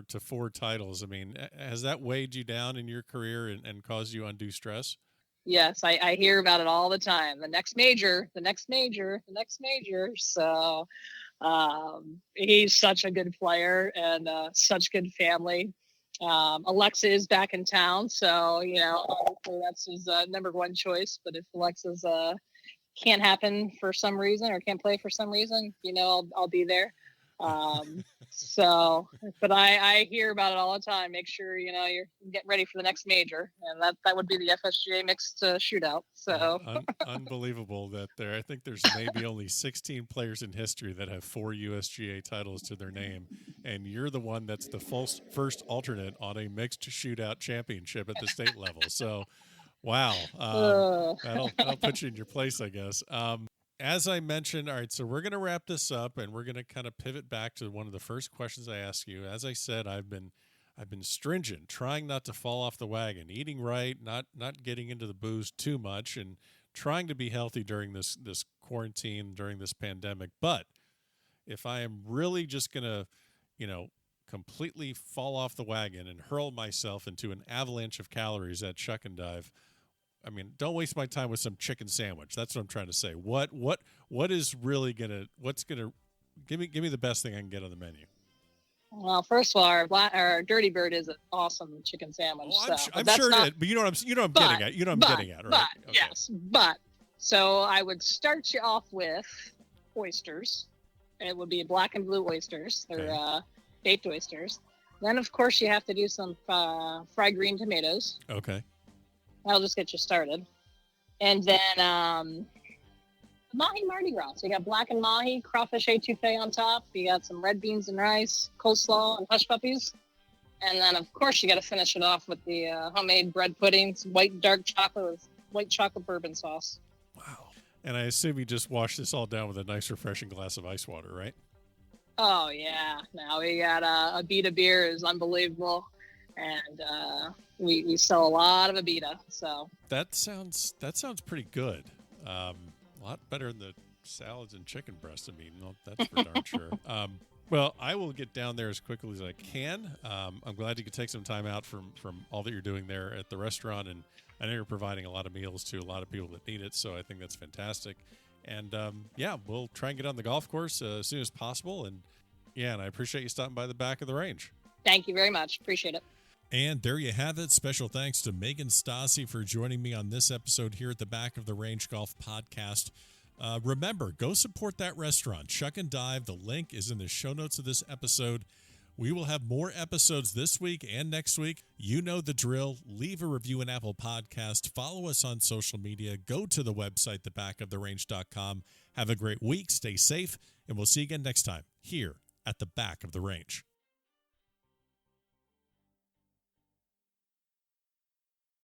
to 4 titles. I mean, has that weighed you down in your career and caused you undue stress? Yes, I hear about it all the time. The next major, the next major, the next major. So he's such a good player and such good family. Alexa is back in town, so that's his number 1 choice. But if Alexa's can't happen for some reason or can't play for some reason, I'll be there. But I hear about it all the time. Make sure, you're getting ready for the next major. And that would be the FSGA Mixed Shootout. So unbelievable that I think there's maybe only 16 players in history that have 4 USGA titles to their name. And you're the one that's the first alternate on a Mixed Shootout Championship at the state level. So, wow. That'll put you in your place, I guess. As I mentioned, all right, so we're going to wrap this up, and we're going to kind of pivot back to one of the first questions I asked you. As I said, I've been stringent, trying not to fall off the wagon, eating right, not getting into the booze too much, and trying to be healthy during this quarantine, during this pandemic. But if I am really just going to, completely fall off the wagon and hurl myself into an avalanche of calories at shuck-n-dive, I mean, don't waste my time with some chicken sandwich. That's what I'm trying to say. What is really give me the best thing I can get on the menu? Well, first of all, our Dirty Bird is an awesome chicken sandwich. Oh, I'm sure it is, but you know what I'm getting at. You know what I'm getting at, right? But okay. Yes, so I would start you off with oysters. It would be black and blue oysters. They're baked oysters. Then, of course, you have to do some fried green tomatoes. Okay. That'll just get you started. And then mahi Mardi Gras. So you got black and mahi, crawfish etouffee on top. You got some red beans and rice, coleslaw, and hush puppies. And then, of course, you got to finish it off with the homemade bread pudding, white dark chocolate with white chocolate bourbon sauce. Wow. And I assume you just wash this all down with a nice, refreshing glass of ice water, right? Oh, yeah. Now we got a Abita beer is unbelievable. And we sell a lot of Abita. So that sounds pretty good. A lot better than the salads and chicken breast. I mean, that's for darn sure. Well, I will get down there as quickly as I can. I'm glad you could take some time out from all that you're doing there at the restaurant, and I know you're providing a lot of meals to a lot of people that need it, so I think that's fantastic. And we'll try and get on the golf course as soon as possible. And I appreciate you stopping by the back of the range. Thank you very much. Appreciate it. And there you have it. Special thanks to Meghan Stasi for joining me on this episode here at the Back of the Range Golf Podcast. Remember, go support that restaurant, Shuck-n-Dive. The link is in the show notes of this episode. We will have more episodes this week and next week. You know the drill. Leave a review in Apple Podcast. Follow us on social media. Go to the website, thebackoftherange.com. Have a great week. Stay safe, and we'll see you again next time here at the Back of the Range.